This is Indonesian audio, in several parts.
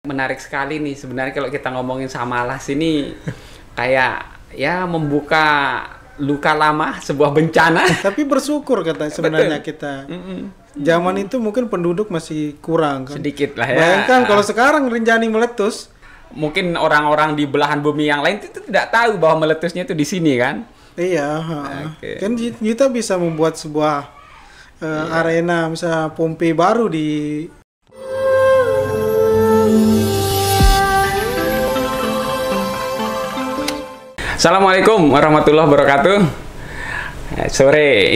Menarik sekali nih sebenarnya kalau kita ngomongin Samalas ini kayak ya membuka luka lama sebuah bencana. Tapi bersyukur kata sebenarnya kita. Zaman itu mungkin penduduk masih kurang kan. Sedikit lah ya. Bayangkan kalau sekarang Rinjani meletus. Mungkin orang-orang di belahan bumi yang lain itu tidak tahu bahwa meletusnya itu di sini kan. Iya, kan kita bisa membuat sebuah arena misalnya Pompeii baru di. Assalamualaikum warahmatullahi wabarakatuh. Sore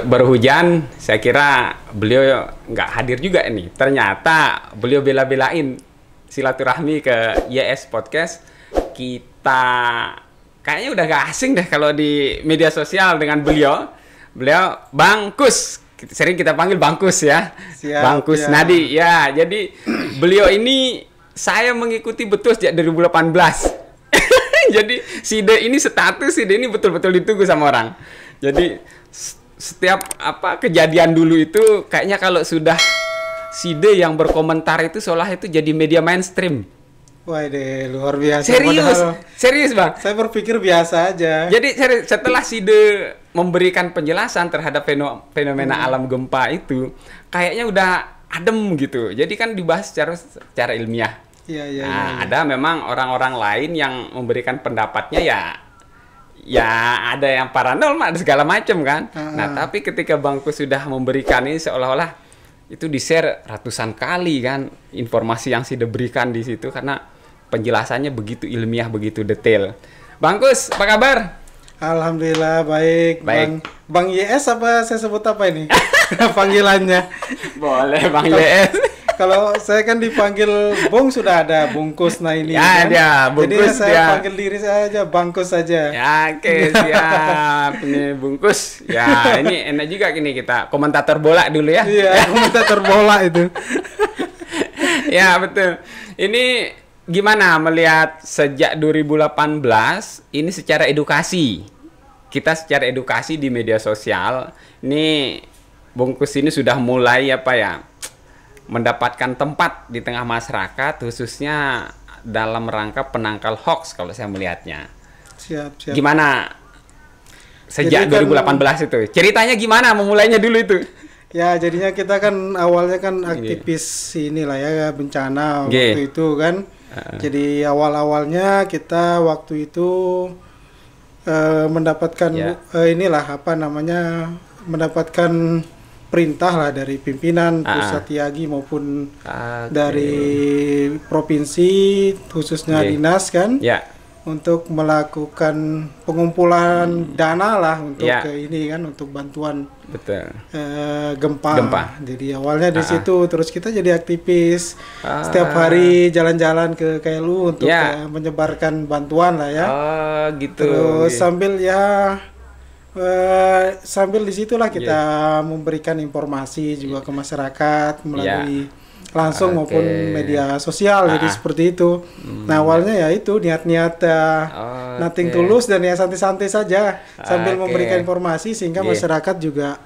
baru hujan. Saya kira beliau nggak hadir juga ini. Ternyata beliau bela-belain silaturahmi ke YS Podcast. Kita kayaknya udah nggak asing deh kalau di media sosial dengan beliau. Beliau Bang Kus. Sering kita panggil Bang Kus ya. Siap, Bang Kus Nadi. Ya, jadi beliau ini saya mengikuti betul sejak 2018. Jadi Side ini betul-betul ditunggu sama orang. Jadi setiap kejadian dulu itu kayaknya kalau sudah Side yang berkomentar itu seolah itu jadi media mainstream. Wah deh, luar biasa. Serius Bang. Saya berpikir biasa aja. Jadi setelah Side memberikan penjelasan terhadap fenomena alam gempa itu, kayaknya udah adem gitu. Jadi kan dibahas secara ilmiah. Iya. Ada memang orang-orang lain yang memberikan pendapatnya ya ada yang paranormal ada segala macam kan. Nah, tapi ketika Bangku sudah memberikan ini seolah-olah itu di-share ratusan kali kan informasi yang sudah diberikan di situ karena penjelasannya begitu ilmiah, begitu detail. Bangkus, apa kabar? Alhamdulillah baik. Bang YS apa saya sebut apa ini? Panggilannya. Boleh Bang YS. Kalau saya kan dipanggil Bung sudah ada Bungkus nah ini ya, kan. Ya, Bungkus, jadi saya panggil diri saya aja Bangkus saja. Ya, oke, siap. Ini Bungkus. Ya, ini enak juga gini kita komentator bola dulu ya. Iya, komentator bola itu. Ya, betul. Ini gimana melihat sejak 2018 ini secara edukasi. Kita secara edukasi di media sosial, ini Bungkus ini sudah mulai mendapatkan tempat di tengah masyarakat khususnya dalam rangka penangkal hoax kalau saya melihatnya. Siap. Gimana sejak 2018 itu? Ceritanya gimana memulainya dulu itu? Ya, jadinya kita kan awalnya kan aktivis inilah ya bencana waktu itu kan. Jadi awal-awalnya kita waktu itu mendapatkan mendapatkan perintah lah dari pimpinan pusat Tiagi maupun dari provinsi khususnya dinas kan untuk melakukan pengumpulan dana lah untuk untuk bantuan gempa. Jadi awalnya di situ terus kita jadi aktivis setiap hari jalan-jalan ke KLU untuk menyebarkan bantuan lah ya. Gitu. Terus sambil disitulah kita memberikan informasi juga ke masyarakat melalui langsung maupun media sosial jadi seperti itu. Nah awalnya ya itu niat-niat nothing tulus dan ya santai-santai saja sambil memberikan informasi sehingga masyarakat juga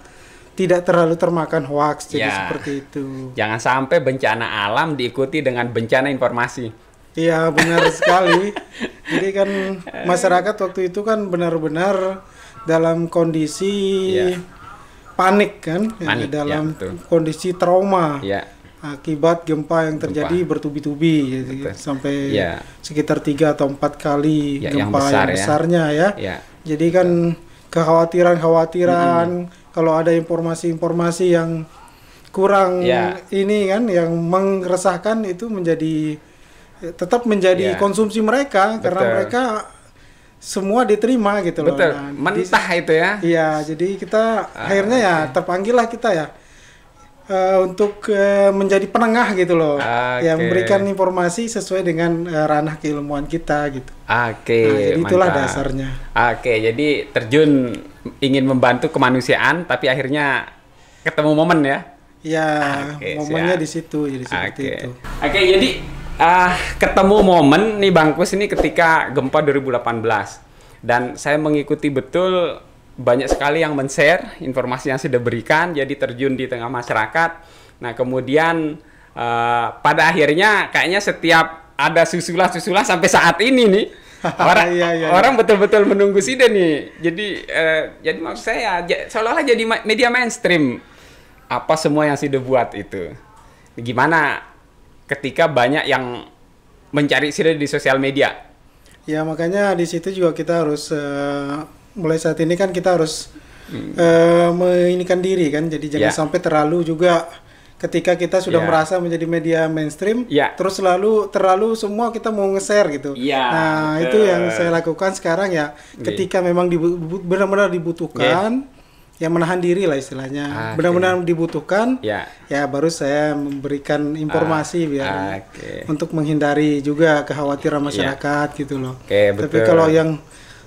tidak terlalu termakan hoax jadi seperti itu. Jangan sampai bencana alam diikuti dengan bencana informasi. Iya benar sekali. Jadi kan masyarakat waktu itu kan benar-benar dalam kondisi panik kan, dalam kondisi trauma akibat gempa yang terjadi bertubi-tubi, jadi sampai sekitar 3 atau 4 kali gempa yang besarnya ya. Jadi kan kekhawatiran kalau ada informasi-informasi yang kurang ini kan, yang meresahkan itu tetap menjadi konsumsi mereka karena mereka semua diterima gitu loh. Betul. Nah, mentah itu ya. Iya, jadi kita akhirnya terpanggil lah kita untuk menjadi penengah gitu loh. Yang memberikan informasi sesuai dengan ranah keilmuan kita gitu. Nah, jadi itulah dasarnya. Jadi terjun ingin membantu kemanusiaan tapi akhirnya ketemu momen ya. Iya, momennya di situ jadi seperti itu. Jadi ketemu momen nih Bangkus ini ketika gempa 2018 dan saya mengikuti betul banyak sekali yang men-share informasi yang sudah diberikan jadi terjun di tengah masyarakat. Nah kemudian pada akhirnya kayaknya setiap ada susulah sampai saat ini nih orang orang betul-betul menunggu Sida nih. Jadi maksud saya seolah-olah jadi media mainstream apa semua yang Sida buat itu. Gimana ketika banyak yang mencari Sida di sosial media? Ya makanya di situ juga kita harus mulai saat ini kan kita harus menginikan diri kan, jadi jangan sampai terlalu juga ketika kita sudah merasa menjadi media mainstream, terus terlalu semua kita mau nge-share gitu. Nah itu yang saya lakukan sekarang ya, ketika memang benar-benar dibutuhkan, ya menahan diri lah istilahnya, benar-benar dibutuhkan, ya baru saya memberikan informasi biar untuk menghindari juga kekhawatiran masyarakat gitu loh. Tapi kalau yang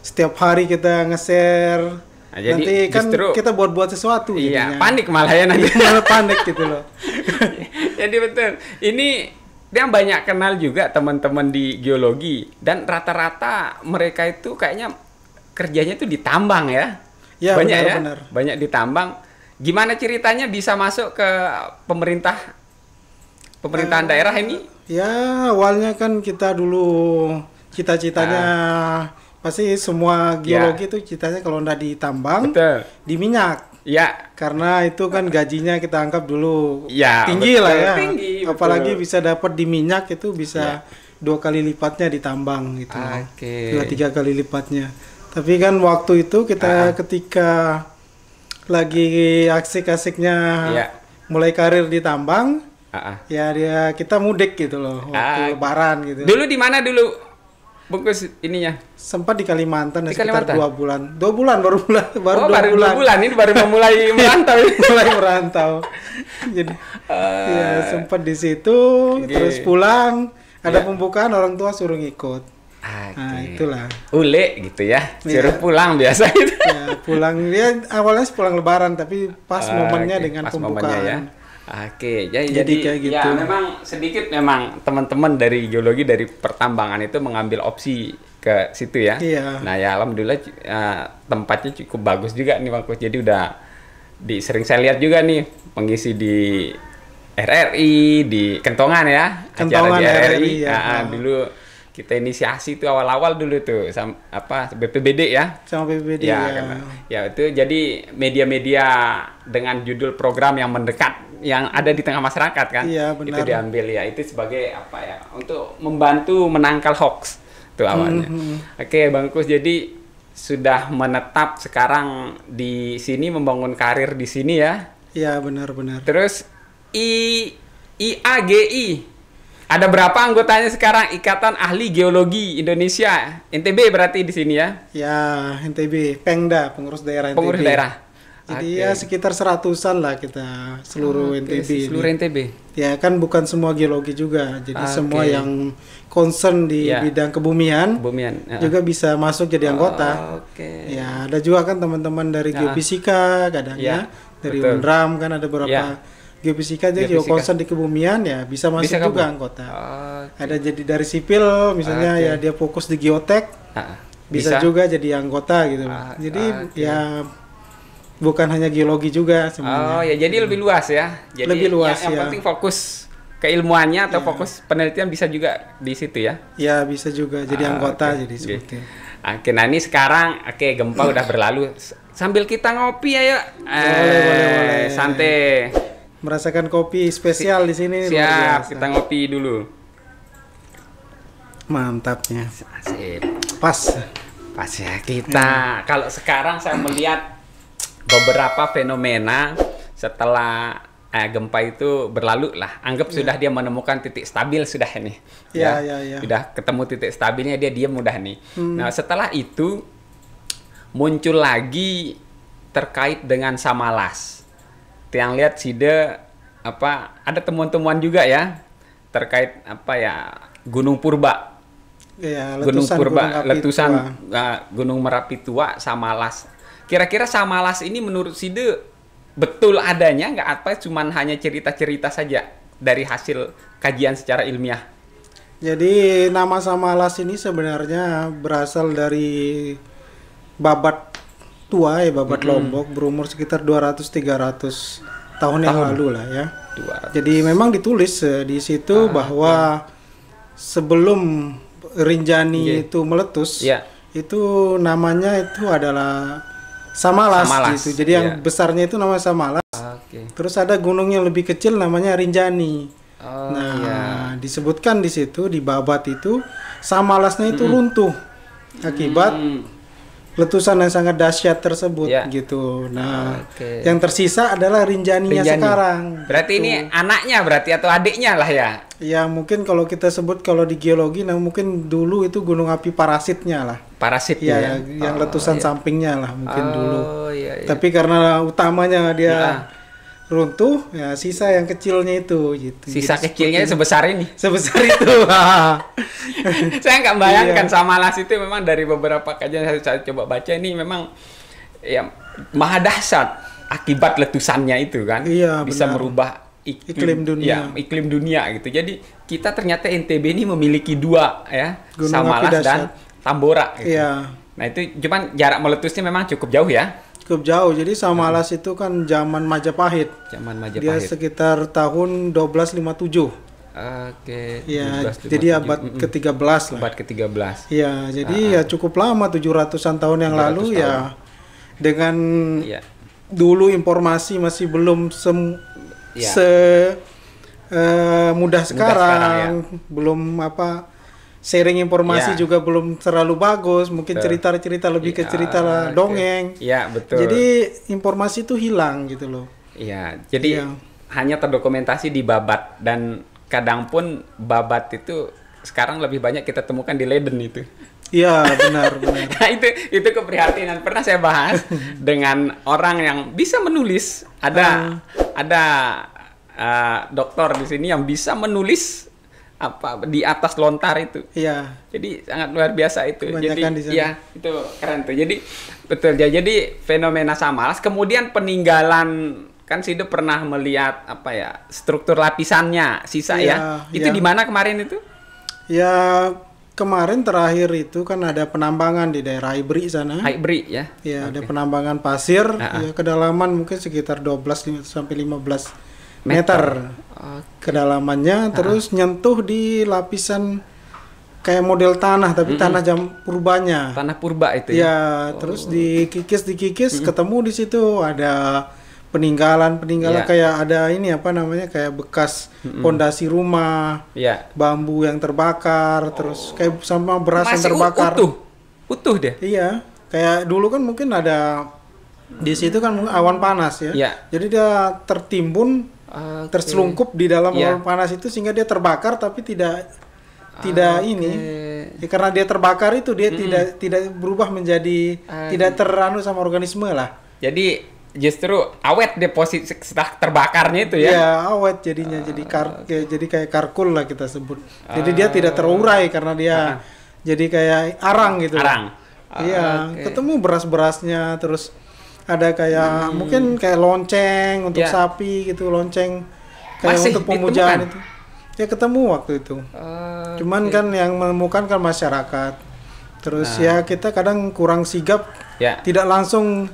setiap hari kita nge-share, nanti kan kita buat sesuatu jadinya. Panik malah ya nanti. Malah panik gitu loh. Jadi betul. Ini dia banyak kenal juga teman-teman di geologi dan rata-rata mereka itu kayaknya kerjanya itu di tambang ya. Ya, banyak benar. Banyak di tambang. Gimana ceritanya bisa masuk ke pemerintahan daerah ini? Ya, awalnya kan kita dulu cita-citanya pasti semua geologi itu citanya kalau nggak di tambang, di minyak. Ya. Karena itu kan gajinya kita anggap dulu tinggi lah ya. Tinggi, apalagi bisa dapat di minyak itu bisa 2 kali lipatnya di tambang gitu. 2-3 kali lipatnya. Tapi kan waktu itu kita ketika lagi asik-asiknya mulai karir di tambang, kita mudik gitu loh waktu Lebaran gitu. Dulu di mana dulu? Bungkus ininya sempat di Kalimantan sekitar 2 bulan. 2 bulan baru 2 bulan ini baru memulai merantau. Mulai merantau. Jadi ya sempat di situ terus pulang, ada pembukaan orang tua suruh ngikut. Nah, itulah. Ule gitu ya. Suruh pulang biasa gitu. Ya, pulang dia awalnya pulang Lebaran tapi pas momennya dengan pembukaan. Jadi kayak gitu. Ya memang sedikit memang teman-teman dari geologi dari pertambangan itu mengambil opsi ke situ ya. Nah ya alhamdulillah tempatnya cukup bagus juga nih Bang Kus. Jadi udah sering saya lihat juga nih mengisi di RRI, di Kentongan ya. Kentongan acara di RRI. Dulu kita inisiasi itu awal-awal dulu tuh BPBD ya. Sama BPBD ya itu jadi media-media dengan judul program yang mendekat yang ada di tengah masyarakat kan. Itu diambil ya, itu sebagai untuk membantu menangkal hoax itu awalnya. Bang Kus, jadi sudah menetap sekarang di sini membangun karir di sini ya. Iya benar. Terus IAGI ada berapa anggotanya sekarang? Ikatan Ahli Geologi Indonesia. NTB berarti di sini ya? Ya, NTB, Pengda, pengurus daerah NTB. Pengurus daerah. Jadi ya sekitar 100-an lah kita seluruh NTB. Seluruh NTB. Ya kan bukan semua geologi juga. Jadi semua yang concern di bidang kebumian juga bisa masuk jadi anggota. Ya ada juga kan teman-teman dari geofisika kadangnya, dari UNRAM kan ada beberapa geofisika jadi concern di kebumian ya bisa masuk juga anggota. Ada jadi dari sipil misalnya ya dia fokus di geotek bisa juga jadi anggota gitu. Jadi ya bukan hanya geologi juga sebenarnya. Jadi lebih luas ya. Jadi lebih luas yang penting fokus keilmuannya atau fokus penelitian bisa juga di situ ya. Ya bisa juga jadi anggota jadi seperti. Nah ini sekarang Gempa udah berlalu. Sambil kita ngopi ayo. Boleh. Santai. Merasakan kopi spesial di sini. Siap, kita ngopi dulu. Mantapnya. Asik. Pas ya kita. Kalau sekarang saya melihat beberapa fenomena setelah gempa itu berlalu lah. Anggap sudah dia menemukan titik stabil sudah ini. Ya. Sudah ketemu titik stabilnya, dia diam udah nih. Nah, setelah itu muncul lagi terkait dengan Samalas. Yang lihat Sida ada temuan-temuan juga ya terkait Gunung Purba. Ya, Gunung Purba, letusan Gunung Merapi Tua, Samalas. Kira-kira Samalas ini menurut Sida betul adanya nggak cuman hanya cerita-cerita saja dari hasil kajian secara ilmiah? Jadi nama Samalas ini sebenarnya berasal dari babat tua babat Lombok berumur sekitar 200-300 tahun yang lalu lah ya. 200. Jadi memang ditulis di situ bahwa sebelum Rinjani itu meletus, itu namanya itu adalah Samalas gitu. Jadi yang besarnya itu namanya Samalas. Terus ada gunung yang lebih kecil namanya Rinjani. Disebutkan di situ di babat itu Samalasnya itu runtuh akibat letusan yang sangat dahsyat tersebut gitu. Nah, yang tersisa adalah Rinjaninya sekarang. Berarti ini anaknya berarti atau adiknya lah ya? Ya mungkin kalau kita sebut kalau di geologi, nah mungkin dulu itu gunung api parasitnya lah. Parasitnya ya? Yang letusan sampingnya lah mungkin dulu. Tapi karena utamanya dia runtuh, ya sisa yang kecilnya itu gitu. Sisa jadi kecilnya sebesar ini. Sebesar itu. Saya nggak bayangkan Samalas itu memang dari beberapa kajian saya coba baca ini memang ya maha dahsyat akibat letusannya itu kan. Bisa merubah iklim dunia. Iklim dunia gitu. Jadi kita ternyata NTB ini memiliki dua ya, Samalas dan Tambora gitu. Nah itu cuman jarak meletusnya memang cukup jauh ya. Cukup jauh. Jadi Samalas itu kan zaman Majapahit. Dia sekitar tahun 1257. Ya, jadi abad ke-13 lah. Abad ke-13. Ya, jadi ya cukup lama 700-an tahun yang lalu tahun. Ya. Dengan dulu informasi masih belum mudah sekarang, belum sharing informasi juga belum terlalu bagus, mungkin cerita-cerita lebih ke cerita dongeng. Iya, betul. Jadi informasi itu hilang gitu loh. Iya, jadi hanya terdokumentasi di babat dan kadang pun babat itu sekarang lebih banyak kita temukan di Leiden itu. Iya, benar. Nah, itu keprihatinan. Pernah saya bahas dengan orang yang bisa menulis. Ada dokter di sini yang bisa menulis di atas lontar itu. Jadi sangat luar biasa itu. Kebanyakan jadi itu keren tuh. Jadi betul ya. Jadi fenomena Samalas, kemudian peninggalan kan Sido pernah melihat struktur lapisannya sisa itu di mana kemarin itu? Ya kemarin terakhir itu kan ada penambangan di daerah Aibri sana. Aibri ya. Ya, ada penambangan pasir ya kedalaman mungkin sekitar 12 sampai 15 meter kedalamannya, terus nyentuh di lapisan kayak model tanah tapi tanah jam purbanya. Tanah purba itu ya. Terus dikikis ketemu di situ ada peninggalan kayak ada ini kayak bekas pondasi rumah, bambu yang terbakar, terus kayak sama beras yang terbakar. Utuh deh. Iya, kayak dulu kan mungkin ada di situ kan awan panas ya. Jadi dia tertimbun, terselungkup di dalam awan panas itu sehingga dia terbakar tapi tidak ini. Ya, karena dia terbakar itu dia tidak berubah menjadi tidak teranu sama organisme lah. Jadi justru awet deposit setelah terbakarnya itu ya. Iya, awet jadinya jadi kayak karkul lah kita sebut. Jadi dia tidak terurai karena dia jadi kayak arang gitu. Iya, ketemu beras-berasnya, terus ada kayak mungkin kayak lonceng untuk sapi gitu, lonceng kayak masih untuk pemujaan itu. Ya ketemu waktu itu. Cuman kan yang menemukan kan masyarakat. Terus kita kadang kurang sigap, tidak langsung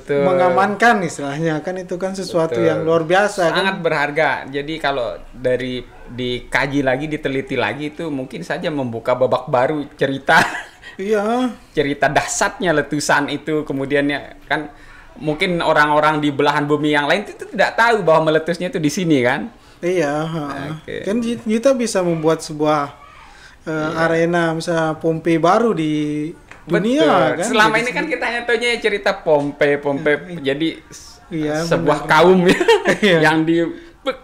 mengamankan istilahnya, kan itu kan sesuatu yang luar biasa. Sangat berharga. Jadi kalau dari dikaji lagi, diteliti lagi itu mungkin saja membuka babak baru cerita. Cerita dahsyatnya letusan itu, kemudiannya kan mungkin orang-orang di belahan bumi yang lain itu tidak tahu bahwa meletusnya itu di sini kan. Kan kita bisa membuat sebuah arena misalnya Pompeii baru di dunia kan. Selama ini kan kita hanya tahunya cerita Pompeii jadi sebuah kaum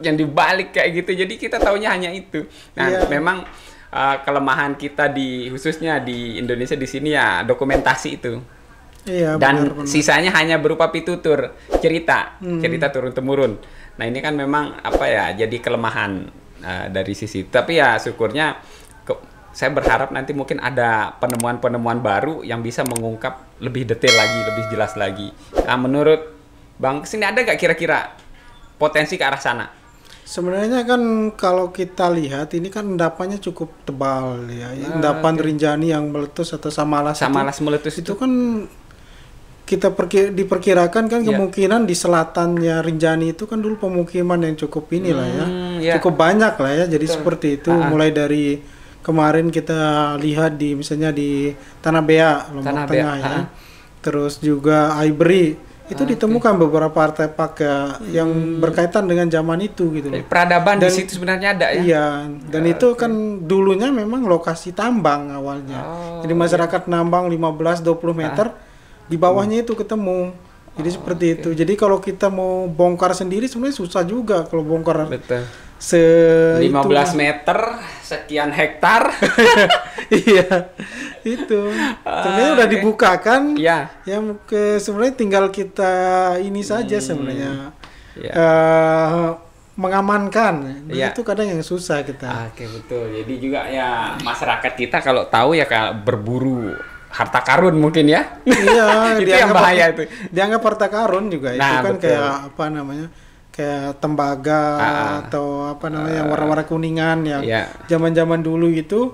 yang dibalik kayak gitu. Jadi kita tahunya hanya itu. Nah, memang kelemahan kita khususnya di Indonesia di sini ya dokumentasi itu. Dan benar. Sisanya hanya berupa pitutur, cerita turun temurun. Nah, ini kan memang jadi kelemahan dari sisi. Tapi ya syukurnya saya berharap nanti mungkin ada penemuan-penemuan baru yang bisa mengungkap lebih detail lagi, lebih jelas lagi. Nah, menurut Bang, sini ada nggak kira-kira potensi ke arah sana? Sebenarnya kan kalau kita lihat ini kan endapannya cukup tebal ya. Endapan Rinjani yang meletus atau Samalas meletus itu kan diperkirakan kan kemungkinan di selatannya Rinjani itu kan dulu pemukiman yang cukup inilah cukup banyak lah ya. Jadi seperti itu mulai dari kemarin kita lihat di misalnya di Tanah Bea Lombok Tengah ya. Terus juga Ivory itu ditemukan beberapa artefak yang berkaitan dengan zaman itu gitu loh. Peradaban di situ sebenarnya ada ya. Iya, dan itu kan dulunya memang lokasi tambang awalnya. Jadi masyarakat nambang 15-20 meter di bawahnya itu ketemu. Jadi seperti itu. Jadi kalau kita mau bongkar sendiri sebenarnya susah juga kalau bongkar. Betul. 15 meter sekian hektar. Iya. Itu. Sebenarnya udah dibukakan. Iya. Yang sebenarnya tinggal kita ini saja sebenarnya. Mengamankan. Nah, itu kadang yang susah kita. Oke, betul. Jadi juga ya masyarakat kita kalau tahu ya kalau berburu harta karun mungkin ya. Iya, itu yang bahaya itu. Dianggap harta karun juga. Itu kan betul. Kayak apa namanya? Kayak tembaga atau apa namanya yang warna-warna kuningan yang zaman-zaman dulu itu.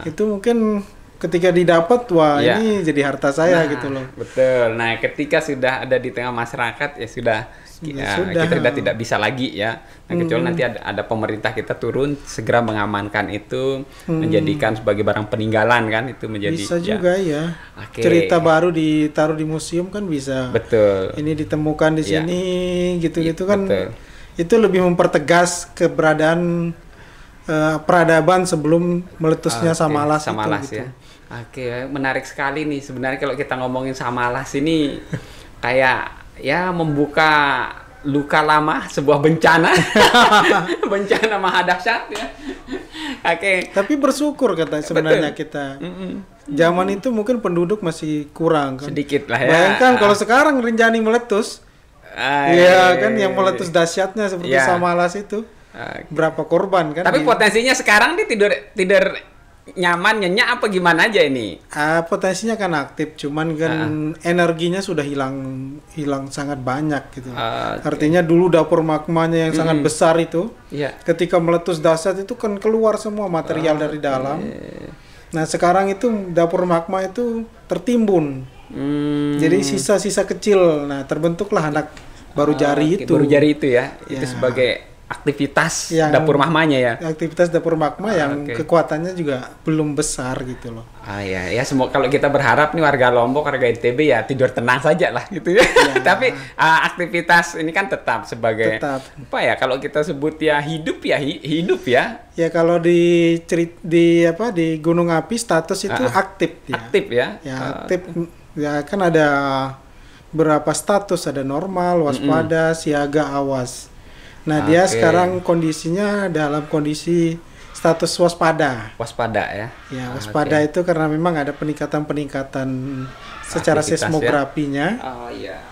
Itu mungkin ketika didapat ini jadi harta saya gitu loh. Betul. Nah, ketika sudah ada di tengah masyarakat ya sudah. Kita sudah tidak bisa lagi ya. Nah, kecuali nanti ada pemerintah kita turun segera mengamankan itu, menjadikan sebagai barang peninggalan kan, itu menjadi bisa juga ya. Cerita baru ditaruh di museum kan bisa. Betul. Ini ditemukan di sini gitu-gitu kan. Betul. Itu lebih mempertegas keberadaan peradaban sebelum meletusnya Samalas itu gitu. Ya. Oke, menarik sekali nih sebenarnya kalau kita ngomongin Samalas ini kayak ya membuka luka lama sebuah bencana. Bencana maha dahsyat ya. Oke. Tapi bersyukur kata sebenarnya kita. Zaman itu mungkin penduduk masih kurang kan. Sedikit lah ya. Bayangkan kalau sekarang Rinjani meletus. Iya kan yang meletus dahsyatnya seperti Samalas itu. Berapa korban kan. Tapi potensinya sekarang dia tidur nyaman, nyenyak apa gimana aja ini? Potensinya kan aktif, cuman kan energinya sudah hilang sangat banyak gitu. Artinya dulu dapur magmanya yang sangat besar itu, ketika meletus dahsyat itu kan keluar semua material dari dalam. Nah sekarang itu dapur magma itu tertimbun, jadi sisa-sisa kecil. Nah terbentuklah anak baru jari itu. Baru jari itu ya, itu sebagai aktivitas dapur magmanya ya. Aktivitas dapur magma yang kekuatannya juga belum besar gitu loh. Ya semua kalau kita berharap nih warga Lombok, warga NTB ya tidur tenang saja lah gitu ya. Tapi aktivitas ini kan tetap sebagai apa ya kalau kita sebut ya hidup ya. Ya kalau di Gunung Api status itu aktif ya. Aktif ya. Ya aktif. Ya kan ada berapa status, ada normal, waspada, siaga, awas. Nah, dia sekarang kondisinya dalam kondisi status waspada. Waspada ya? Ya, waspada itu karena memang ada peningkatan secara seismografinya.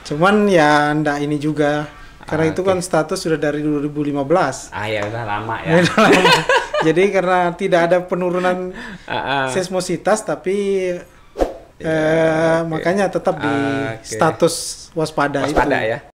Cuman ya ndak ini juga. Karena itu kan status sudah dari 2015. Ya udah lama ya. Jadi karena tidak ada penurunan seismositas tapi makanya tetap di status waspada itu. Waspada ya.